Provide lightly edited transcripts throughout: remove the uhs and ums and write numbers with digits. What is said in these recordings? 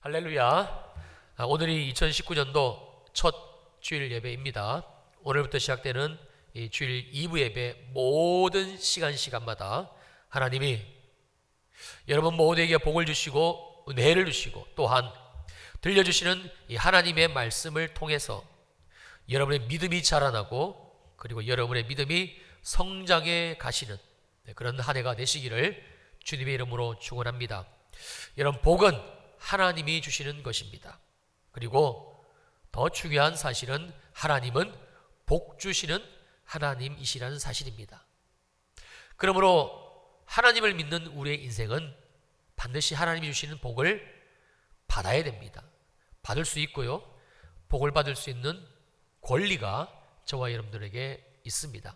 할렐루야. 오늘이 2019년도 첫 주일 예배입니다. 오늘부터 시작되는 이 주일 2부 예배 모든 시간마다 하나님이 여러분 모두에게 복을 주시고 은혜를 주시고 또한 들려주시는 이 하나님의 말씀을 통해서 여러분의 믿음이 자라나고 그리고 여러분의 믿음이 성장해 가시는 그런 한 해가 되시기를 주님의 이름으로 축원합니다. 여러분, 복은 하나님이 주시는 것입니다. 그리고 더 중요한 사실은 하나님은 복 주시는 하나님이시라는 사실입니다. 그러므로 하나님을 믿는 우리의 인생은 반드시 하나님이 주시는 복을 받아야 됩니다. 받을 수 있고요, 복을 받을 수 있는 권리가 저와 여러분들에게 있습니다.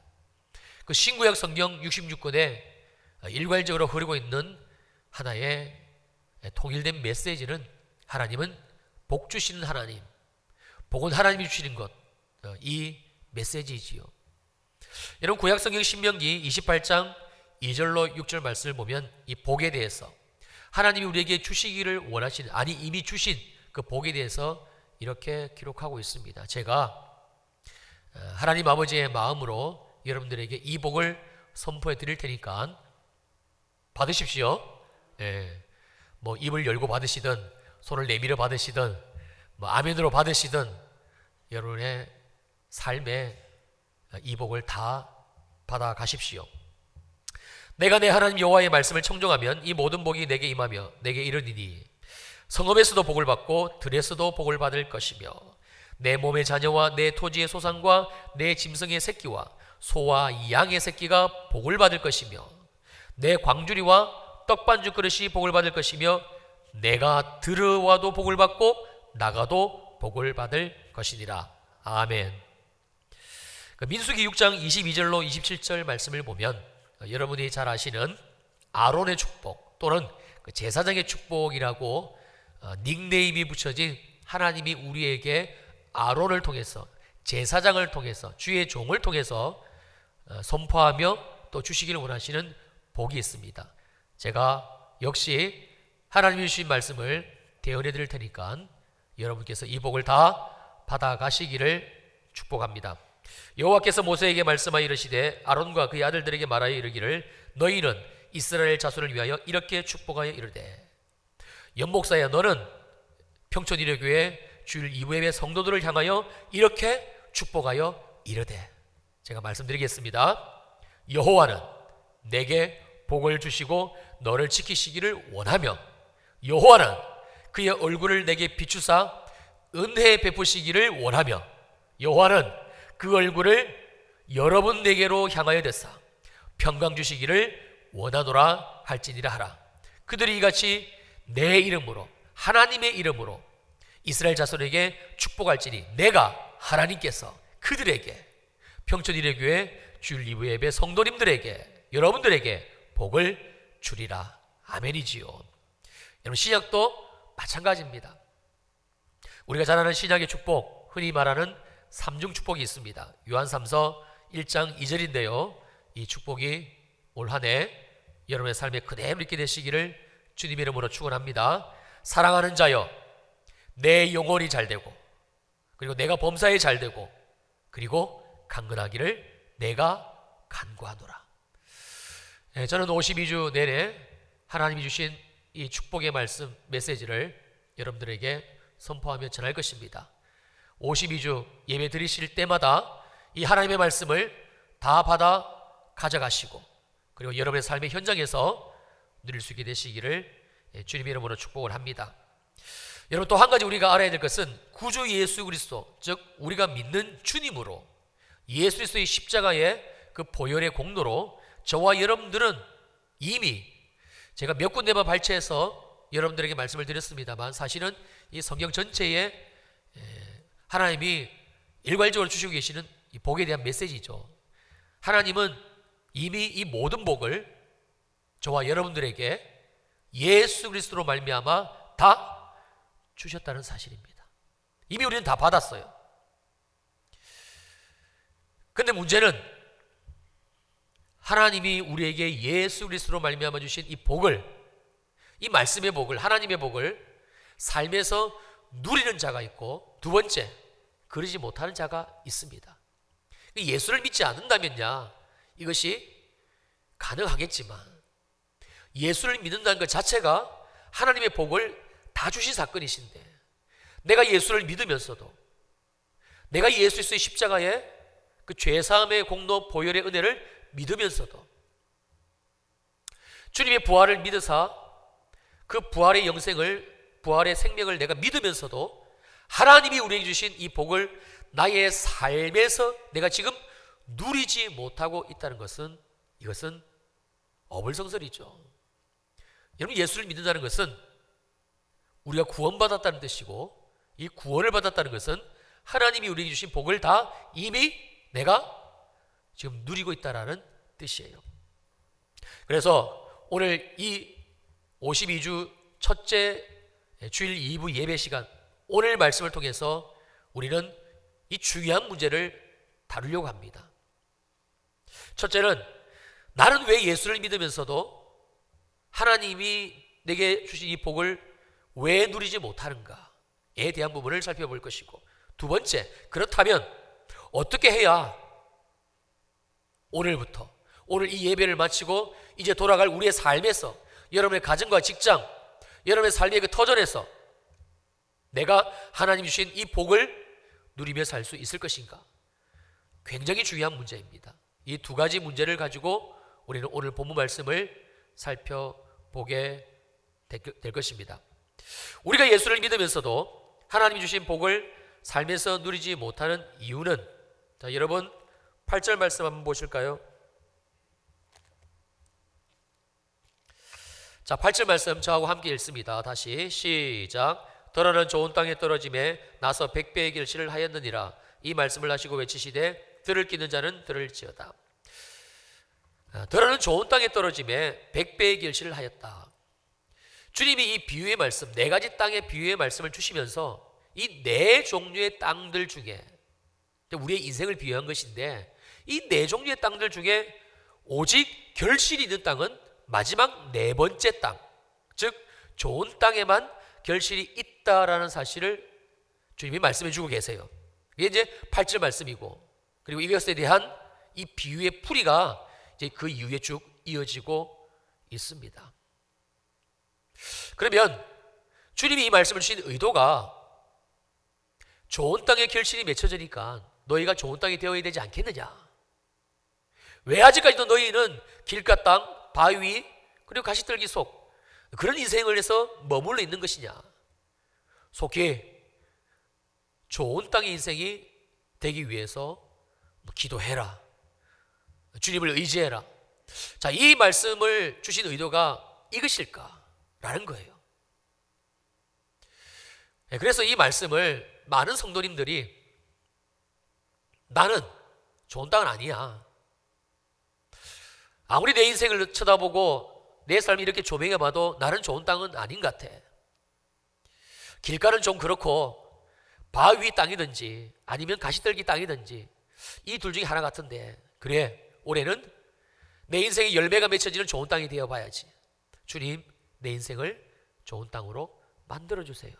그 신구약 성경 66권에 일괄적으로 흐르고 있는 하나의 통일된 메시지는 하나님은 복 주시는 하나님, 복은 하나님이 주시는 것, 이 메시지이지요. 여러분, 구약성경 신명기 28장 2절로 6절 말씀을 보면 이 복에 대해서 하나님이 우리에게 주시기를 원하시는, 아니 이미 주신 그 복에 대해서 이렇게 기록하고 있습니다. 제가 하나님 아버지의 마음으로 여러분들에게 이 복을 선포해 드릴 테니까 받으십시오. 뭐 입을 열고 받으시든 손을 내밀어 받으시든 뭐 아멘으로 받으시든 여러분의 삶에 이 복을 다 받아 가십시오. 내가 내 하나님 여호와의 말씀을 청종하면 이 모든 복이 내게 임하며 내게 이르리니 성읍에서도 복을 받고 들에서도 복을 받을 것이며 내 몸의 자녀와 내 토지의 소산과 내 짐승의 새끼와 소와 양의 새끼가 복을 받을 것이며 내 광주리와 떡반죽 그릇이 복을 받을 것이며 내가 들어와도 복을 받고 나가도 복을 받을 것이니라. 아멘. 민수기 6장 22절로 27절 말씀을 보면 여러분이 잘 아시는 아론의 축복 또는 제사장의 축복이라고 닉네임이 붙여진 하나님이 우리에게 아론을 통해서 제사장을 통해서 주의 종을 통해서 선포하며 또 주시기를 원하시는 복이 있습니다. 제가 역시 하나님이 주신 말씀을 대언해 드릴 테니까 여러분께서 이 복을 다 받아 가시기를 축복합니다. 여호와께서 모세에게 말씀하여 이르시되 아론과 그의 아들들에게 말하여 이르기를 너희는 이스라엘 자손을 위하여 이렇게 축복하여 이르되 연목사야 너는 평촌 이레교회 주일 2부 예배 성도들을 향하여 이렇게 축복하여 이르되 제가 말씀드리겠습니다. 여호와는 내게 복을 주시고 너를 지키시기를 원하며 여호와는 그의 얼굴을 내게 비추사 은혜 베푸시기를 원하며 여호와는 그 얼굴을 여러분 내게로 향하여 대사 평강 주시기를 원하노라 할지니라 하라. 그들이 이같이 내 이름으로 하나님의 이름으로 이스라엘 자손에게 축복할지니 내가 하나님께서 그들에게 평촌 이레교회 주일 2부 예배 성도님들에게 여러분들에게 복을 주리라. 아멘이지요. 여러분, 신약도 마찬가지입니다. 우리가 잘 아는 신약의 축복, 흔히 말하는 삼중 축복이 있습니다. 요한 3서 1장 2절인데요 이 축복이 올 한 해 여러분의 삶에 그대로 있게 되시기를 주님의 이름으로 축원합니다. 사랑하는 자여 내 영혼이 잘되고 그리고 내가 범사에 잘되고 그리고 강건하기를 내가 간구하노라. 저는 52주 내내 하나님이 주신 이 축복의 말씀 메시지를 여러분들에게 선포하며 전할 것입니다. 52주 예배 드리실 때마다 이 하나님의 말씀을 다 받아 가져가시고 그리고 여러분의 삶의 현장에서 누릴 수 있게 되시기를 주님의 이름으로 축복을 합니다. 여러분, 또 한 가지 우리가 알아야 될 것은 구주 예수 그리스도, 즉 우리가 믿는 주님으로 예수 그리스도의 십자가의 그 보혈의 공로로 저와 여러분들은 이미 제가 몇 군데만 발췌해서 여러분들에게 말씀을 드렸습니다만 사실은 이 성경 전체에 하나님이 일괄적으로 주시고 계시는 이 복에 대한 메시지죠. 하나님은 이미 이 모든 복을 저와 여러분들에게 예수 그리스도로 말미암아 다 주셨다는 사실입니다. 이미 우리는 다 받았어요. 근데 문제는 하나님이 우리에게 예수 그리스도로 말미암아 주신 이 복을, 이 말씀의 복을, 하나님의 복을 삶에서 누리는 자가 있고, 두 번째, 그러지 못하는 자가 있습니다. 예수를 믿지 않는다면야 이것이 가능하겠지만, 예수를 믿는다는 것 자체가 하나님의 복을 다 주신 사건이신데, 내가 예수를 믿으면서도, 내가 예수 그리스도의 십자가의 그 죄사함의 공로 보혈의 은혜를 믿으면서도, 주님의 부활을 믿으사 그 부활의 영생을, 부활의 생명을 내가 믿으면서도 하나님이 우리에게 주신 이 복을 나의 삶에서 내가 지금 누리지 못하고 있다는 것은, 이것은 어불성설이죠. 여러분, 예수를 믿는다는 것은 우리가 구원받았다는 뜻이고, 이 구원을 받았다는 것은 하나님이 우리에게 주신 복을 다 이미 내가 지금 누리고 있다는 뜻이에요. 그래서 오늘 이 52주 첫째 주일 2부 예배 시간, 오늘 말씀을 통해서 우리는 이 중요한 문제를 다루려고 합니다. 첫째는, 나는 왜 예수를 믿으면서도 하나님이 내게 주신 이 복을 왜 누리지 못하는가에 대한 부분을 살펴볼 것이고, 두 번째, 그렇다면 어떻게 해야 오늘부터, 오늘 이 예배를 마치고 이제 돌아갈 우리의 삶에서, 여러분의 가정과 직장, 여러분의 삶의 그 터전에서 내가 하나님 주신 이 복을 누리며 살 수 있을 것인가? 굉장히 중요한 문제입니다. 이 두 가지 문제를 가지고 우리는 오늘 본문 말씀을 살펴보게 될 것입니다. 우리가 예수를 믿으면서도 하나님이 주신 복을 삶에서 누리지 못하는 이유는, 자, 여러분 8절 말씀 한번 보실까요? 자, 8절 말씀 저하고 함께 읽습니다. 다시 시작. 더러는 좋은 땅에 떨어짐에 나서 100배의 결실을 하였느니라. 이 말씀을 하시고 외치시되 들을 끼는 자는 들을지어다. 더러는 좋은 땅에 떨어짐에 100배의 결실을 하였다. 주님이 이 비유의 말씀, 네 가지 땅의 비유의 말씀을 주시면서 이 네 종류의 땅들 중에, 우리의 인생을 비유한 것인데, 이 네 종류의 땅들 중에 오직 결실이 있는 땅은 마지막 네 번째 땅, 즉 좋은 땅에만 결실이 있다라는 사실을 주님이 말씀해 주고 계세요. 이게 이제 8절 말씀이고, 그리고 이것에 대한 이 비유의 풀이가 이제 그 이후에 쭉 이어지고 있습니다. 그러면 주님이 이 말씀을 주신 의도가, 좋은 땅에 결실이 맺혀지니까 너희가 좋은 땅이 되어야 되지 않겠느냐? 왜 아직까지도 너희는 길가 땅, 바위, 그리고 가시떨기 속 그런 인생을 해서 머물러 있는 것이냐? 속히 좋은 땅의 인생이 되기 위해서 기도해라, 주님을 의지해라. 자, 이 말씀을 주신 의도가 이것일까라는 거예요. 그래서 이 말씀을 많은 성도님들이, 나는 좋은 땅은 아니야, 아무리 내 인생을 쳐다보고 내 삶이 이렇게 조명해 봐도 나는 좋은 땅은 아닌 것 같아, 길가는 좀 그렇고 바위 땅이든지 아니면 가시떨기 땅이든지 이 둘 중에 하나 같은데, 그래, 올해는 내 인생의 열매가 맺혀지는 좋은 땅이 되어 봐야지. 주님, 내 인생을 좋은 땅으로 만들어주세요.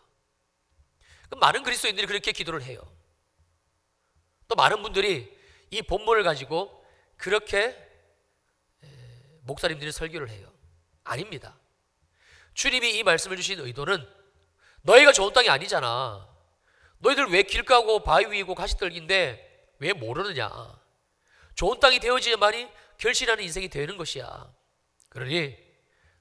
많은 그리스도인들이 그렇게 기도를 해요. 또 많은 분들이 이 본문을 가지고 그렇게 목사님들이 설교를 해요. 아닙니다. 주님이 이 말씀을 주신 의도는, 너희가 좋은 땅이 아니잖아, 너희들 왜 길가고 바위 위고 가시떨기인데 왜 모르느냐? 좋은 땅이 되어지야만이 결실하는 인생이 되는 것이야. 그러니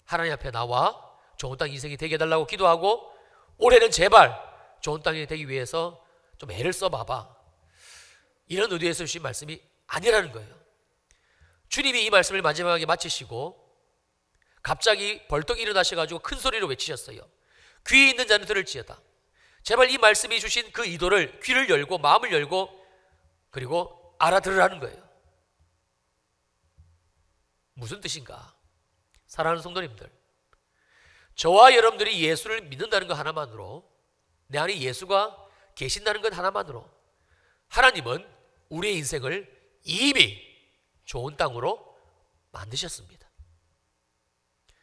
하나님 앞에 나와 좋은 땅 인생이 되게 해달라고 기도하고, 올해는 제발 좋은 땅이 되기 위해서 좀 애를 써봐봐, 이런 의도에서 주신 말씀이 아니라는 거예요. 주님이 이 말씀을 마지막에 마치시고 갑자기 벌떡 일어나셔가지고 큰 소리로 외치셨어요. 귀에 있는 자는 들을지어다. 제발 이 말씀이 주신 그 의도를, 귀를 열고 마음을 열고 그리고 알아들으라는 거예요. 무슨 뜻인가? 사랑하는 성도님들, 저와 여러분들이 예수를 믿는다는 것 하나만으로, 내 안에 예수가 계신다는 것 하나만으로 하나님은 우리의 인생을 이미 좋은 땅으로 만드셨습니다.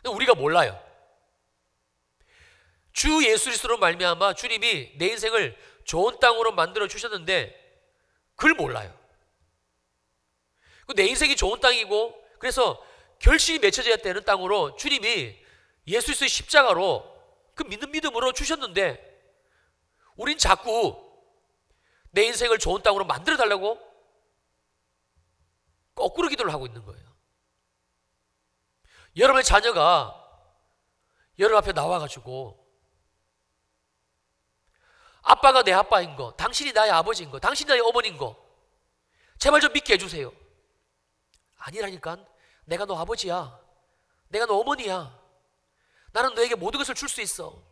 우리가 몰라요. 주 예수 그리스도로 말미암아 주님이 내 인생을 좋은 땅으로 만들어 주셨는데 그걸 몰라요. 내 인생이 좋은 땅이고 그래서 결실이 맺혀져야 되는 땅으로 주님이 예수 그리스도의 십자가로 그 믿는 믿음으로 주셨는데 우린 자꾸 내 인생을 좋은 땅으로 만들어 달라고 거꾸로 기도를 하고 있는 거예요. 여러분의 자녀가 여러분 앞에 나와가지고 아빠가 내 아빠인 거, 당신이 나의 아버지인 거, 당신이 나의 어머니인 거 제발 좀 믿게 해주세요. 아니라니까. 내가 너 아버지야. 내가 너 어머니야. 나는 너에게 모든 것을 줄 수 있어.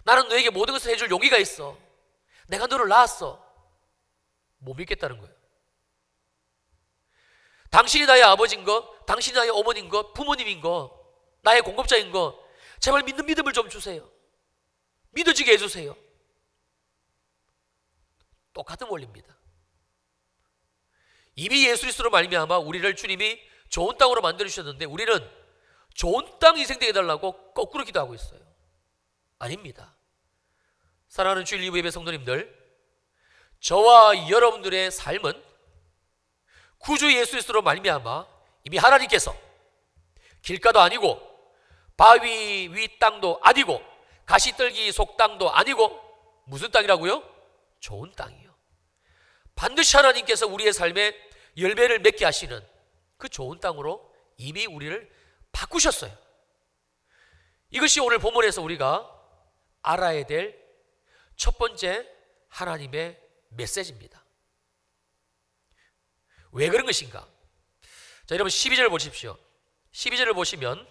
나는 너에게 모든 것을 해줄 용의가 있어. 내가 너를 낳았어. 못 믿겠다는 거예요. 당신이 나의 아버지인 거, 당신이 나의 어머니인 거, 부모님인 거, 나의 공급자인 거 제발 믿는 믿음을 좀 주세요. 믿어지게 해주세요. 똑같은 원리입니다. 이미 예수 그리스도로 말미암아 우리를 주님이 좋은 땅으로 만들어 주셨는데 우리는 좋은 땅 인생 되게 해달라고 거꾸로 기도하고 있어요. 아닙니다. 사랑하는 주일 리브 예배 성도님들, 저와 여러분들의 삶은 구주 예수 그리스도로 말미암아 이미 하나님께서 길가도 아니고 바위 위 땅도 아니고 가시떨기 속 땅도 아니고 무슨 땅이라고요? 좋은 땅이요. 반드시 하나님께서 우리의 삶에 열매를 맺게 하시는 그 좋은 땅으로 이미 우리를 바꾸셨어요. 이것이 오늘 본문에서 우리가 알아야 될 첫 번째 하나님의 메시지입니다. 왜 그런 것인가? 자, 여러분 12절을 보십시오. 12절을 보시면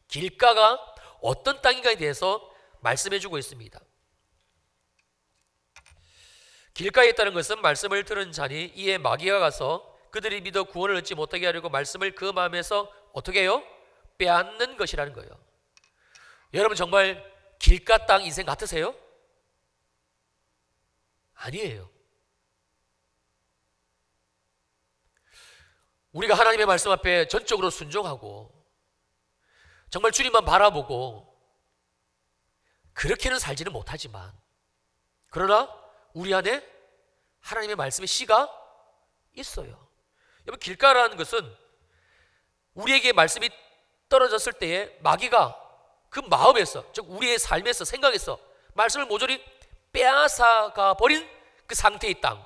길가가 어떤 땅인가에 대해서 말씀해 주고 있습니다. 길가에 있다는 것은 말씀을 들은 자니 이에 마귀가 가서 그들이 믿어 구원을 얻지 못하게 하려고 말씀을 그 마음에서 어떻게 해요? 빼앗는 것이라는 거예요. 여러분 정말 길가 땅 인생 같으세요? 아니에요. 우리가 하나님의 말씀 앞에 전적으로 순종하고 정말 주님만 바라보고 그렇게는 살지는 못하지만 그러나 우리 안에 하나님의 말씀의 씨가 있어요. 여러분 길가라는 것은 우리에게 말씀이 떨어졌을 때에 마귀가 그 마음에서 즉 우리의 삶에서 생각에서 말씀을 모조리 빼앗아가 버린 그 상태의 땅,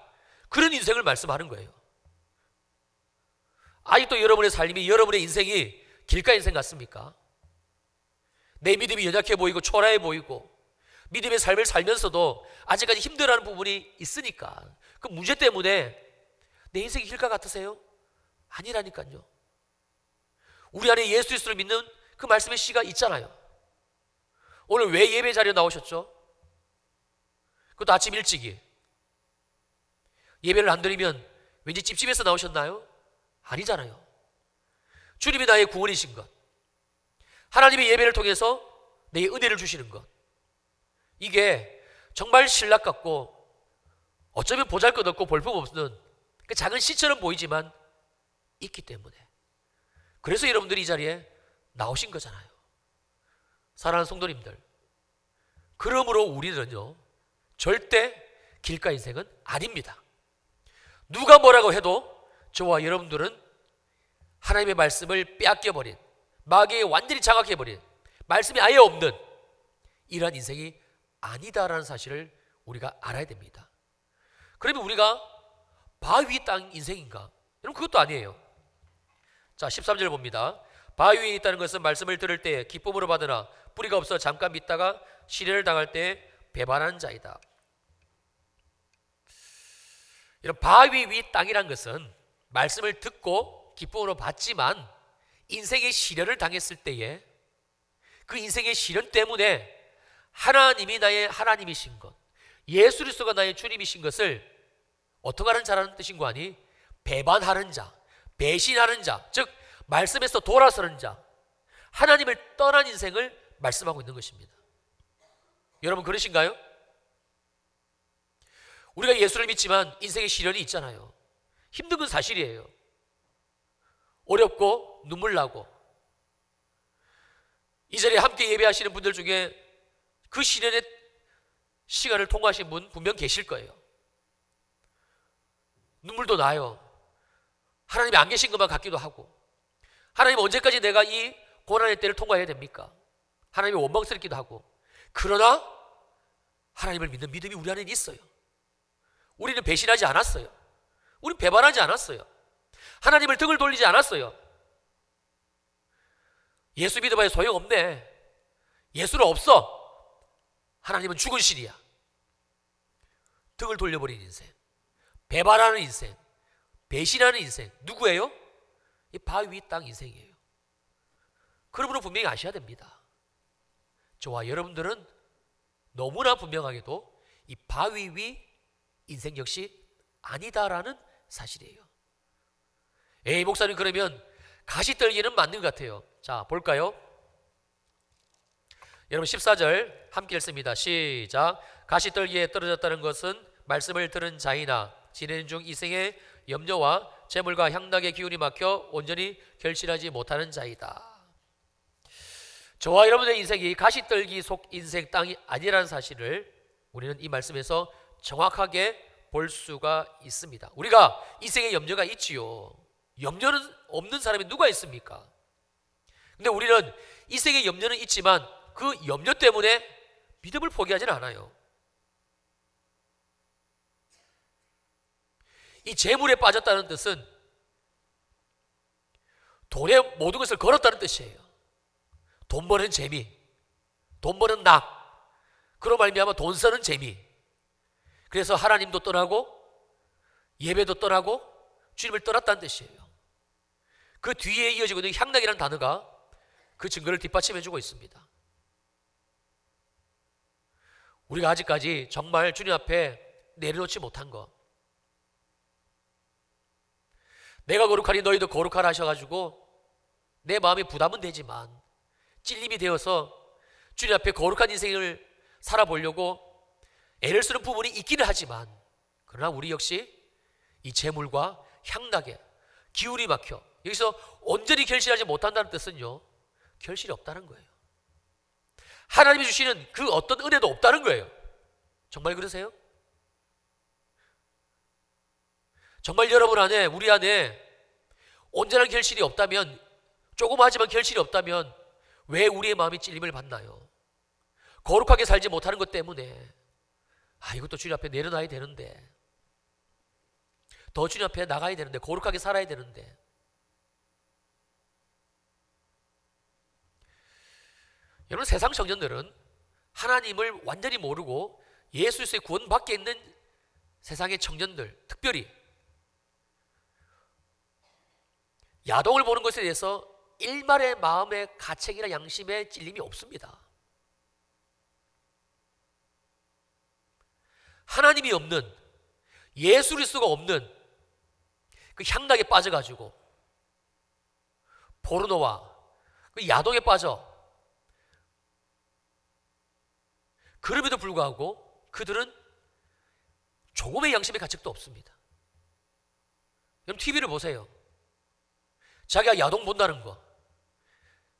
그런 인생을 말씀하는 거예요. 아직도 여러분의 삶이, 여러분의 인생이 길가 인생 같습니까? 내 믿음이 연약해 보이고 초라해 보이고 믿음의 삶을 살면서도 아직까지 힘들어하는 부분이 있으니까 그 문제 때문에 내 인생이 길가 같으세요? 아니라니까요. 우리 안에 예수 그리스도를 믿는 그 말씀의 씨가 있잖아요. 오늘 왜 예배 자리에 나오셨죠? 그것도 아침 일찍이. 예배를 안 드리면 왠지 찝찝해서 나오셨나요? 아니잖아요. 주님이 나의 구원이신 것, 하나님의 예배를 통해서 내 은혜를 주시는 것, 이게 정말 신락 같고 어쩌면 보잘것없고 볼품없는 그 작은 씨처럼 보이지만 있기 때문에, 그래서 여러분들이 이 자리에 나오신 거잖아요. 사랑하는 성도님들, 그러므로 우리는요 절대 길가 인생은 아닙니다. 누가 뭐라고 해도 저와 여러분들은 하나님의 말씀을 빼앗겨버린, 마귀에 완전히 장악해버린, 말씀이 아예 없는 이러한 인생이 아니다라는 사실을 우리가 알아야 됩니다. 그러면 우리가 바위 땅 인생인가? 여러분 그것도 아니에요. 자 13절 봅니다. 바위 위에 있다는 것은 말씀을 들을 때 기쁨으로 받으나 뿌리가 없어 잠깐 믿다가 시련을 당할 때 배반하는 자이다. 이런 바위 위 땅이란 것은 말씀을 듣고 기쁨으로 받지만 인생의 시련을 당했을 때에 그 인생의 시련 때문에 하나님이 나의 하나님이신 것, 예수 그리스도가 나의 주님이신 것을 어떻게 하는 자라는 뜻인 거 아니? 배반하는 자, 배신하는 자, 즉 말씀에서 돌아서는 자, 하나님을 떠난 인생을 말씀하고 있는 것입니다. 여러분 그러신가요? 우리가 예수를 믿지만 인생의 시련이 있잖아요. 힘든 건 사실이에요. 어렵고 눈물 나고 이 자리에 함께 예배하시는 분들 중에 그 시련의 시간을 통과하신 분 분명 계실 거예요. 눈물도 나요. 하나님이 안 계신 것만 같기도 하고, 하나님 언제까지 내가 이 고난의 때를 통과해야 됩니까? 하나님이 원망스럽기도 하고. 그러나 하나님을 믿는 믿음이 우리 안에 있어요. 우리는 배신하지 않았어요. 우리는 배반하지 않았어요. 하나님을 등을 돌리지 않았어요. 예수 믿어봐야 소용없네. 예수는 없어. 하나님은 죽은 신이야. 등을 돌려버린 인생, 배반하는 인생, 배신하는 인생, 누구예요? 이 바위 위 땅 인생이에요. 그러므로 분명히 아셔야 됩니다. 저와 여러분들은 너무나 분명하게도 이 바위 위 인생 역시 아니다라는 사실이에요. 에이, 목사님, 그러면 가시떨기는 맞는 것 같아요. 자, 볼까요? 여러분 14절 함께 읽습니다. 시작. 가시떨기에 떨어졌다는 것은 말씀을 들은 자이나 지내는 중 이생의 염려와 재물과 향락의 기운이 막혀 온전히 결실하지 못하는 자이다. 저와 여러분의 인생이 가시떨기 속 인생 땅이 아니라는 사실을 우리는 이 말씀에서 정확하게 볼 수가 있습니다. 우리가 인생에 염려가 있지요. 염려는 없는 사람이 누가 있습니까? 근데 우리는 인생에 염려는 있지만 그 염려 때문에 믿음을 포기하지는 않아요. 이 재물에 빠졌다는 뜻은 돈에 모든 것을 걸었다는 뜻이에요. 돈 버는 재미, 돈 버는 낙, 그로 말미암아 돈 쓰는 재미. 그래서 하나님도 떠나고 예배도 떠나고 주님을 떠났다는 뜻이에요. 그 뒤에 이어지고 있는 향락이라는 단어가 그 증거를 뒷받침해주고 있습니다. 우리가 아직까지 정말 주님 앞에 내려놓지 못한 것, 내가 거룩하니 너희도 거룩하라 하셔가지고 내 마음에 부담은 되지만 찔림이 되어서 주님 앞에 거룩한 인생을 살아보려고 애를 쓰는 부분이 있기는 하지만, 그러나 우리 역시 이 재물과 향락에 기운이 막혀 여기서 온전히 결실하지 못한다는 뜻은요, 결실이 없다는 거예요. 하나님이 주시는 그 어떤 은혜도 없다는 거예요. 정말 그러세요? 정말 여러분 안에, 우리 안에 온전한 결실이 없다면, 조그마하지만 결실이 없다면 왜 우리의 마음이 찔림을 받나요? 거룩하게 살지 못하는 것 때문에 이것도 주님 앞에 내려놔야 되는데, 더 주님 앞에 나가야 되는데, 거룩하게 살아야 되는데. 여러분, 세상 청년들은 하나님을 완전히 모르고 예수에서의 구원 밖에 있는 세상의 청년들, 특별히 야동을 보는 것에 대해서 일말의 마음의 가책이나 양심의 찔림이 없습니다. 하나님이 없는, 예수 그리스도가 없는 그 향락에 빠져가지고 포르노와 그 야동에 빠져, 그럼에도 불구하고 그들은 조금의 양심의 가책도 없습니다. 여러분, TV를 보세요. 자기가 야동 본다는 거,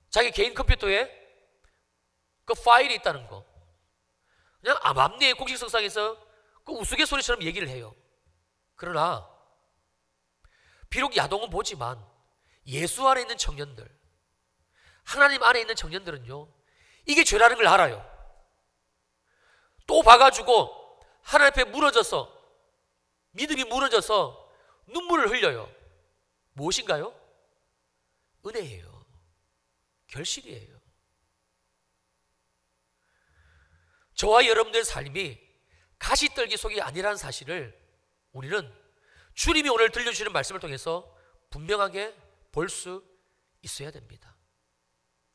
자기 개인 컴퓨터에 그 파일이 있다는 거, 그냥 암암리의 공식석상에서 그 우스갯소리처럼 얘기를 해요. 그러나 비록 야동은 보지만 예수 안에 있는 청년들, 하나님 안에 있는 청년들은요, 이게 죄라는 걸 알아요. 또 봐가지고 하나님 앞에 무너져서, 믿음이 무너져서 눈물을 흘려요. 무엇인가요? 은혜예요. 결실이에요. 저와 여러분들의 삶이 가시떨기 속이 아니라는 사실을 우리는 주님이 오늘 들려주시는 말씀을 통해서 분명하게 볼 수 있어야 됩니다.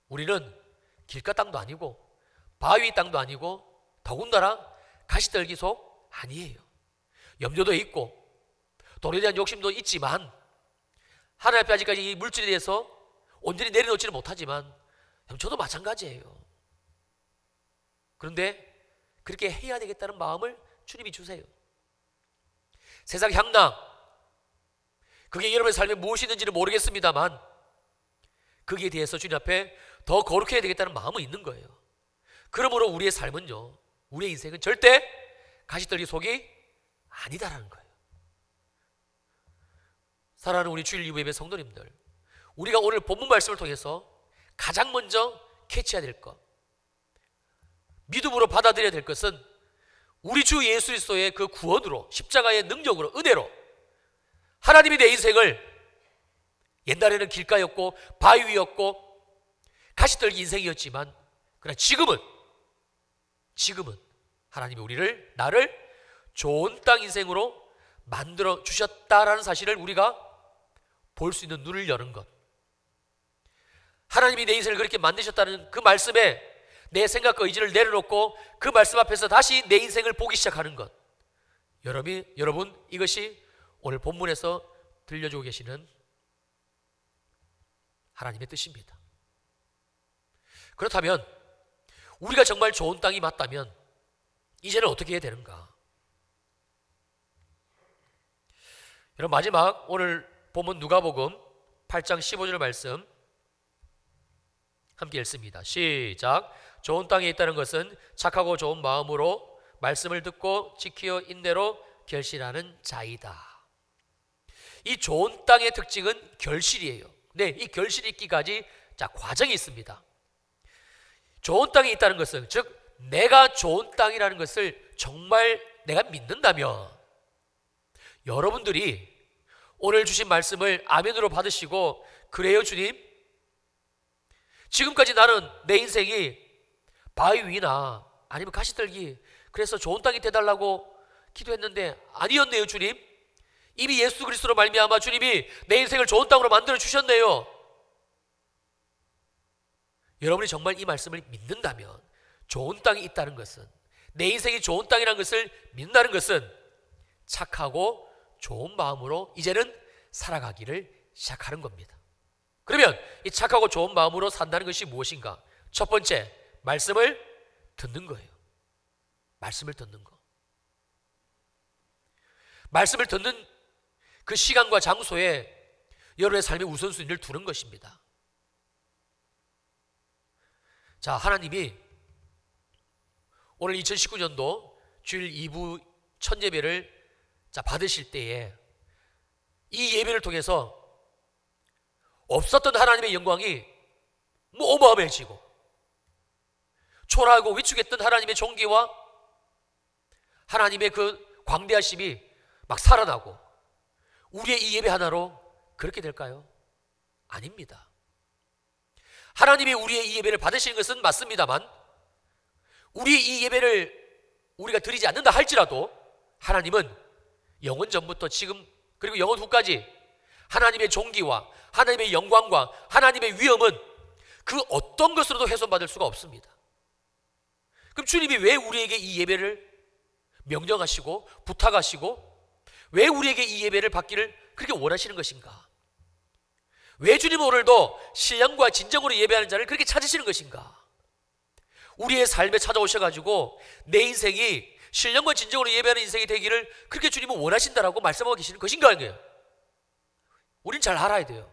우리는 길가 땅도 아니고 바위 땅도 아니고 더군다나 가시떨기 속 아니에요. 염려도 있고 돈에 대한 욕심도 있지만 하나님 앞에 아직까지 이 물질에 대해서 온전히 내려놓지는 못하지만 저도 마찬가지예요. 그런데 그렇게 해야 되겠다는 마음을 주님이 주세요. 세상 향락, 그게 여러분의 삶에 무엇이 있는지는 모르겠습니다만 거기에 대해서 주님 앞에 더 거룩해야 되겠다는 마음은 있는 거예요. 그러므로 우리의 삶은요, 우리의 인생은 절대 가시떨기 속이 아니다라는 거예요. 사랑하는 우리 주일 2부 예배 성도님들, 우리가 오늘 본문 말씀을 통해서 가장 먼저 캐치해야 될 것, 믿음으로 받아들여야 될 것은 우리 주 예수 그리스도의 그 구원으로, 십자가의 능력으로, 은혜로 하나님이 내 인생을, 옛날에는 길가였고 바위 위였고 가시떨기 인생이었지만, 그러나 지금은 하나님이 나를 좋은 땅 인생으로 만들어 주셨다라는 사실을 우리가 볼 수 있는 눈을 여는 것, 하나님이 내 인생을 그렇게 만드셨다는 그 말씀에 내 생각과 의지를 내려놓고 그 말씀 앞에서 다시 내 인생을 보기 시작하는 것, 여러분 이것이 오늘 본문에서 들려주고 계시는 하나님의 뜻입니다. 그렇다면 우리가 정말 좋은 땅이 맞다면 이제는 어떻게 해야 되는가? 여러분, 마지막 오늘 본문 누가복음 8장 15절 말씀 함께 읽습니다. 시작. 좋은 땅에 있다는 것은 착하고 좋은 마음으로 말씀을 듣고 지키어 인내로 결실하는 자이다. 이 좋은 땅의 특징은 결실이에요. 네, 이 결실이 있기까지 과정이 있습니다. 좋은 땅에 있다는 것은, 즉 내가 좋은 땅이라는 것을 정말 내가 믿는다면, 여러분들이 오늘 주신 말씀을 아멘으로 받으시고, 그래요 주님, 지금까지 나는 내 인생이 바위 위나 아니면 가시떨기, 그래서 좋은 땅이 되달라고 기도했는데 아니었네요 주님, 이미 예수 그리스도로 말미암아 주님이 내 인생을 좋은 땅으로 만들어 주셨네요. 여러분이 정말 이 말씀을 믿는다면, 좋은 땅이 있다는 것은, 내 인생이 좋은 땅이라는 것을 믿는다는 것은 착하고 좋은 마음으로 이제는 살아가기를 시작하는 겁니다. 그러면 이 착하고 좋은 마음으로 산다는 것이 무엇인가? 첫 번째, 말씀을 듣는 거예요. 말씀을 듣는 거. 말씀을 듣는 그 시간과 장소에 여러분의 삶의 우선순위를 두는 것입니다. 자, 하나님이 오늘 2019년도 주일 2부 첫 예배를 받으실 때에 이 예배를 통해서 없었던 하나님의 영광이 어마어마해지고, 초라하고 위축했던 하나님의 존귀와 하나님의 그 광대하심이 막 살아나고, 우리의 이 예배 하나로 그렇게 될까요? 아닙니다. 하나님이 우리의 이 예배를 받으시는 것은 맞습니다만, 우리의 이 예배를 우리가 드리지 않는다 할지라도 하나님은 영원 전부터 지금 그리고 영원 후까지 하나님의 존귀와 하나님의 영광과 하나님의 위엄은 그 어떤 것으로도 훼손받을 수가 없습니다. 그럼 주님이 왜 우리에게 이 예배를 명령하시고 부탁하시고 왜 우리에게 이 예배를 받기를 그렇게 원하시는 것인가? 왜 주님은 오늘도 신령과 진정으로 예배하는 자를 그렇게 찾으시는 것인가? 우리의 삶에 찾아오셔가지고 내 인생이 신령과 진정으로 예배하는 인생이 되기를 그렇게 주님은 원하신다라고 말씀하고 계시는 것인가? 우린 잘 알아야 돼요.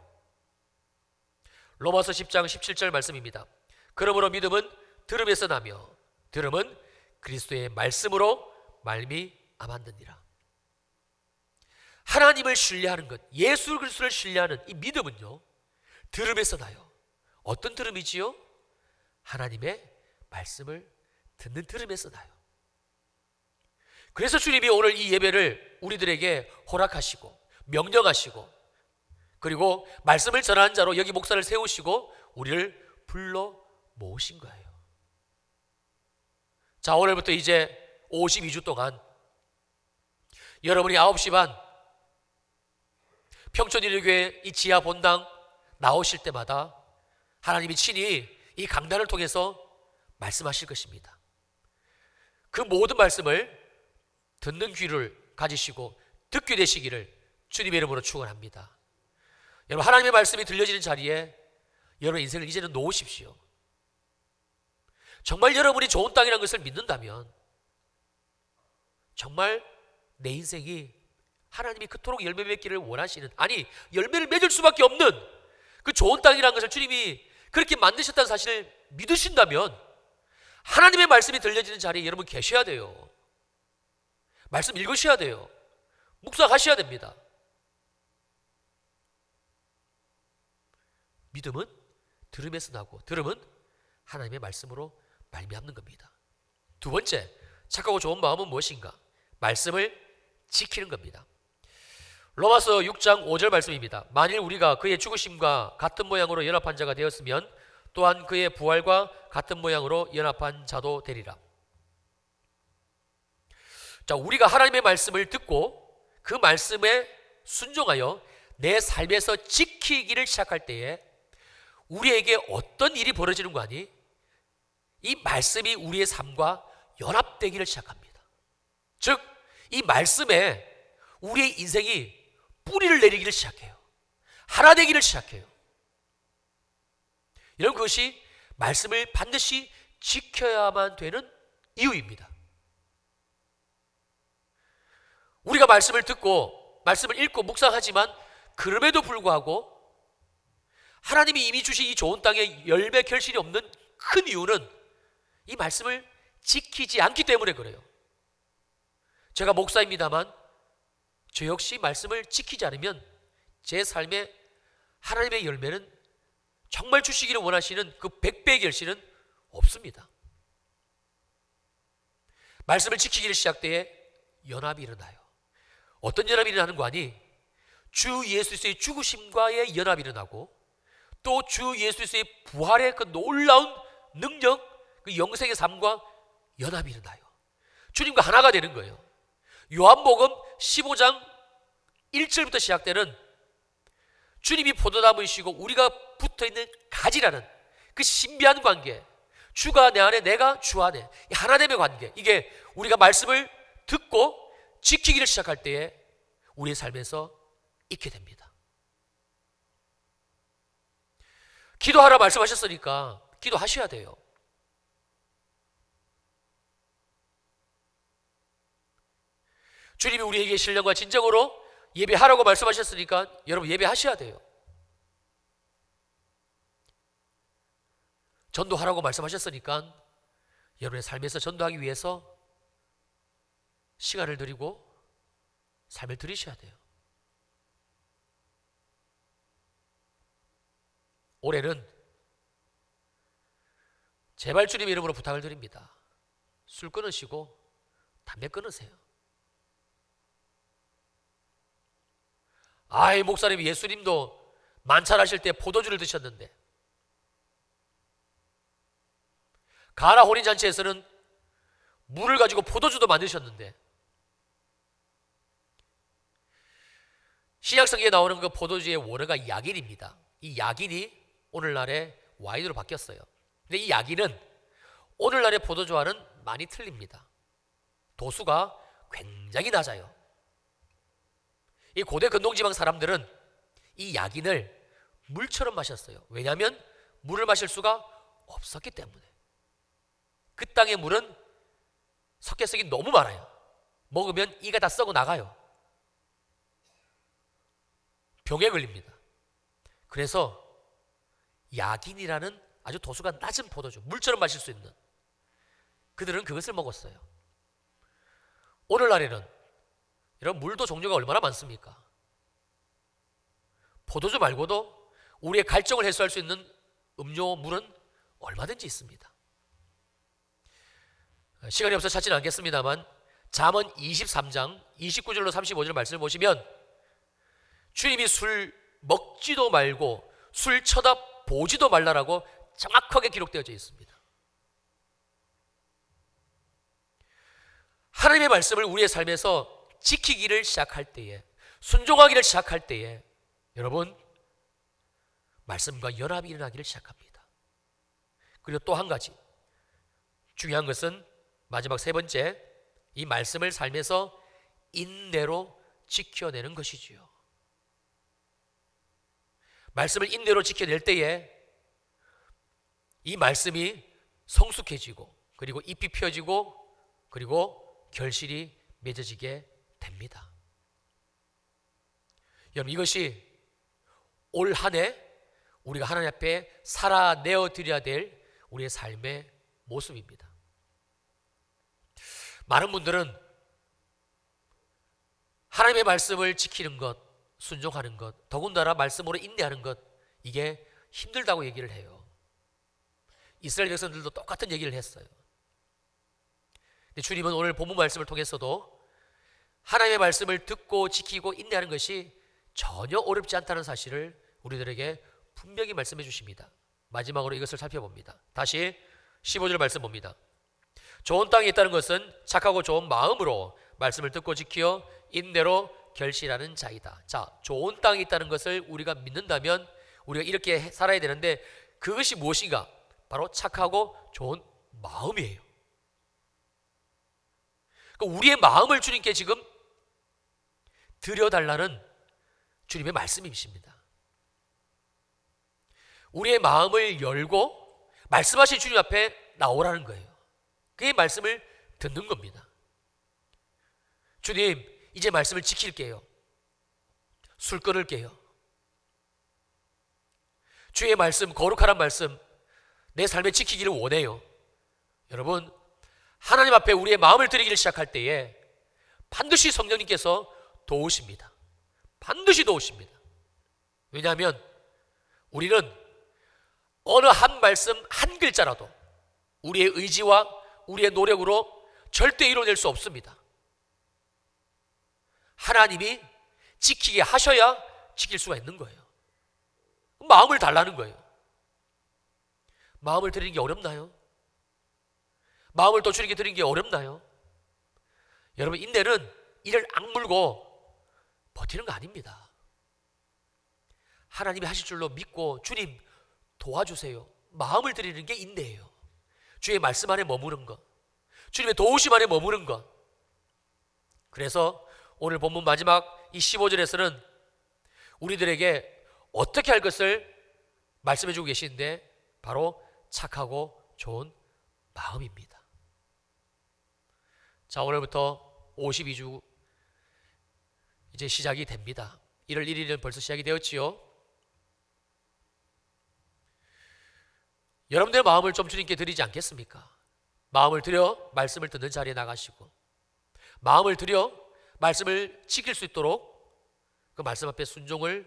로마서 10장 17절 말씀입니다. 그러므로 믿음은 들음에서 나며 들음은 그리스도의 말씀으로 말미암았느니라. 하나님을 신뢰하는 것, 예수 그리스도를 신뢰하는 이 믿음은요, 들음에서 나요. 어떤 들음이지요? 하나님의 말씀을 듣는 들음에서 나요. 그래서 주님이 오늘 이 예배를 우리들에게 허락하시고 명령하시고, 그리고 말씀을 전하는 자로 여기 목사를 세우시고 우리를 불러 모으신 거예요. 자, 오늘부터 이제 52주 동안 여러분이 9시 반 평촌일교회 이 지하 본당 나오실 때마다 하나님이 친히 이 강단을 통해서 말씀하실 것입니다. 그 모든 말씀을 듣는 귀를 가지시고 듣게 되시기를 주님의 이름으로 축원합니다. 여러분, 하나님의 말씀이 들려지는 자리에 여러분 인생을 이제는 놓으십시오. 정말 여러분이 좋은 땅이라는 것을 믿는다면, 정말 내 인생이 하나님이 그토록 열매 맺기를 원하시는, 아니 열매를 맺을 수밖에 없는 그 좋은 땅이라는 것을 주님이 그렇게 만드셨다는 사실을 믿으신다면 하나님의 말씀이 들려지는 자리에 여러분 계셔야 돼요. 말씀 읽으셔야 돼요. 묵상하셔야 됩니다. 믿음은 들음에서 나고 들음은 하나님의 말씀으로 말미암는 겁니다. 두 번째, 착하고 좋은 마음은 무엇인가? 말씀을 지키는 겁니다. 로마서 6장 5절 말씀입니다. 만일 우리가 그의 죽으심과 같은 모양으로 연합한 자가 되었으면 또한 그의 부활과 같은 모양으로 연합한 자도 되리라. 자, 우리가 하나님의 말씀을 듣고 그 말씀에 순종하여 내 삶에서 지키기를 시작할 때에 우리에게 어떤 일이 벌어지는 거 아니? 이 말씀이 우리의 삶과 연합되기를 시작합니다. 즉, 이 말씀에 우리의 인생이 뿌리를 내리기를 시작해요. 하나 되기를 시작해요. 이런 것이 말씀을 반드시 지켜야만 되는 이유입니다. 우리가 말씀을 듣고 말씀을 읽고 묵상하지만 그럼에도 불구하고 하나님이 이미 주신 이 좋은 땅에 열매 결실이 없는 큰 이유는 이 말씀을 지키지 않기 때문에 그래요. 제가 목사입니다만 저 역시 말씀을 지키지 않으면 제 삶에 하나님의 열매는 정말 주시기를 원하시는 그 100배의 결실은 없습니다. 말씀을 지키기를 시작 때에 연합이 일어나요. 어떤 연합이 일어나는 거 아니? 주 예수 그리스도의 죽으심과의 연합이 일어나고 또 주 예수 그리스도의 부활의 그 놀라운 능력, 그 영생의 삶과 연합이 일어나요. 주님과 하나가 되는 거예요. 요한복음 15장 1절부터 시작되는 주님이 포도나무이시고 우리가 붙어있는 가지라는 그 신비한 관계, 주가 내 안에 내가 주 안에 이 하나됨의 관계, 이게 우리가 말씀을 듣고 지키기를 시작할 때에 우리의 삶에서 있게 됩니다. 기도하라 말씀하셨으니까 기도하셔야 돼요. 주님이 우리에게 신령과 진정으로 예배하라고 말씀하셨으니까 여러분 예배하셔야 돼요. 전도하라고 말씀하셨으니까 여러분의 삶에서 전도하기 위해서 시간을 드리고 삶을 들이셔야 돼요. 올해는 제발 주님 이름으로 부탁을 드립니다. 술 끊으시고 담배 끊으세요. 아이, 목사님, 예수님도 만찬하실 때 포도주를 드셨는데 가나 혼인잔치에서는 물을 가지고 포도주도 만드셨는데 신약성경에 나오는 그 포도주의 원어가 야긴입니다. 이 야긴이 오늘날의 와인으로 바뀌었어요. 근데 이 야긴은 오늘날의 포도주와는 많이 틀립니다. 도수가 굉장히 낮아요. 이 고대 근동지방 사람들은 이 야긴을 물처럼 마셨어요. 왜냐하면 물을 마실 수가 없었기 때문에. 그 땅의 물은 석회성이 너무 많아요. 먹으면 이가 다 썩어 나가요. 병에 걸립니다. 그래서 야긴이라는 아주 도수가 낮은 포도주, 물처럼 마실 수 있는, 그들은 그것을 먹었어요. 오늘날에는 여러분, 물도 종류가 얼마나 많습니까? 포도주 말고도 우리의 갈증을 해소할 수 있는 음료, 물은 얼마든지 있습니다. 시간이 없어서 찾지는 않겠습니다만 잠언 23장 29절로 35절 말씀을 보시면 주님이 술 먹지도 말고 술 쳐다보지도 말라라고 정확하게 기록되어져 있습니다. 하나님의 말씀을 우리의 삶에서 지키기를 시작할 때에, 순종하기를 시작할 때에 여러분, 말씀과 연합이 일어나기를 시작합니다. 그리고 또 한 가지 중요한 것은 마지막 세 번째, 이 말씀을 삶에서 인내로 지켜내는 것이지요. 말씀을 인내로 지켜낼 때에 이 말씀이 성숙해지고 그리고 잎이 펴지고 그리고 결실이 맺어지게 됩니다. 여러분, 이것이 올 한 해 우리가 하나님 앞에 살아내어 드려야 될 우리의 삶의 모습입니다. 많은 분들은 하나님의 말씀을 지키는 것, 순종하는 것, 더군다나 말씀으로 인내하는 것, 이게 힘들다고 얘기를 해요. 이스라엘 백성들도 똑같은 얘기를 했어요. 근데 주님은 오늘 본문 말씀을 통해서도 하나님의 말씀을 듣고 지키고 인내하는 것이 전혀 어렵지 않다는 사실을 우리들에게 분명히 말씀해 주십니다. 마지막으로 이것을 살펴봅니다. 다시 15절 말씀 봅니다. 좋은 땅에 있다는 것은 착하고 좋은 마음으로 말씀을 듣고 지키어 인내로 결실하는 자이다. 자, 좋은 땅에 있다는 것을 우리가 믿는다면 우리가 이렇게 살아야 되는데 그것이 무엇인가? 바로 착하고 좋은 마음이에요. 그러니까 우리의 마음을 주님께 지금 드려달라는 주님의 말씀이십니다. 우리의 마음을 열고 말씀하신 주님 앞에 나오라는 거예요. 그의 말씀을 듣는 겁니다. 주님, 이제 말씀을 지킬게요. 술 끊을게요. 주의 말씀, 거룩한 말씀 내 삶에 지키기를 원해요. 여러분, 하나님 앞에 우리의 마음을 드리기를 시작할 때에 반드시 성령님께서 도우십니다. 반드시 도우십니다. 왜냐하면 우리는 어느 한 말씀 한 글자라도 우리의 의지와 우리의 노력으로 절대 이뤄낼 수 없습니다. 하나님이 지키게 하셔야 지킬 수가 있는 거예요. 마음을 달라는 거예요. 마음을 드리는 게 어렵나요? 마음을 또 주님께 드리는 게 어렵나요? 여러분, 인내는 이를 악물고 버티는 거 아닙니다. 하나님이 하실 줄로 믿고 주님 도와주세요. 마음을 드리는 게 인내예요. 주의 말씀 안에 머무는 것, 주님의 도우심 안에 머무는 것. 그래서 오늘 본문 마지막 이 15절에서는 우리들에게 어떻게 할 것을 말씀해 주고 계시는데 바로 착하고 좋은 마음입니다. 자, 오늘부터 52주 이제 시작이 됩니다. 1월 1일은 벌써 시작이 되었지요. 여러분들의 마음을 좀 주님께 드리지 않겠습니까? 마음을 들여 말씀을 듣는 자리에 나가시고 마음을 들여 말씀을 지킬 수 있도록 그 말씀 앞에 순종의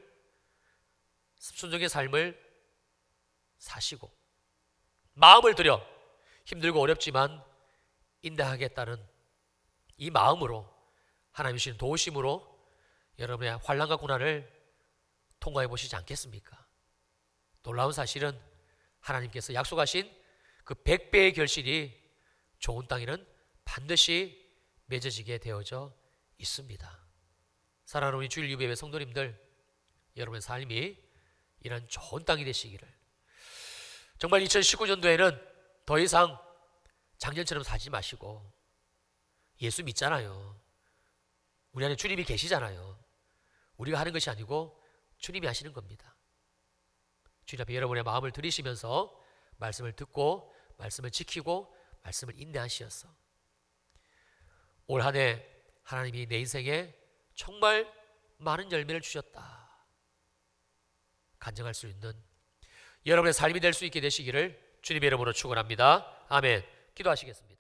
삶을 사시고 마음을 들여 힘들고 어렵지만 인내하겠다는 이 마음으로 하나님 주시는 도우심으로 여러분의 환난과 고난을 통과해 보시지 않겠습니까? 놀라운 사실은 하나님께서 약속하신 그 100배의 결실이 좋은 땅에는 반드시 맺어지게 되어져 있습니다. 사랑하는 우리 주일 예배 성도님들, 여러분의 삶이 이런 좋은 땅이 되시기를. 정말 2019년도에는 더 이상 작년처럼 살지 마시고 예수 믿잖아요. 우리 안에 주님이 계시잖아요. 우리가 하는 것이 아니고 주님이 하시는 겁니다. 주님 앞에 여러분의 마음을 들이시면서 말씀을 듣고 말씀을 지키고 말씀을 인내하시어서 올 한 해 하나님이 내 인생에 정말 많은 열매를 주셨다 간증할 수 있는 여러분의 삶이 될 수 있게 되시기를 주님의 이름으로 축원합니다. 아멘. 기도하시겠습니다.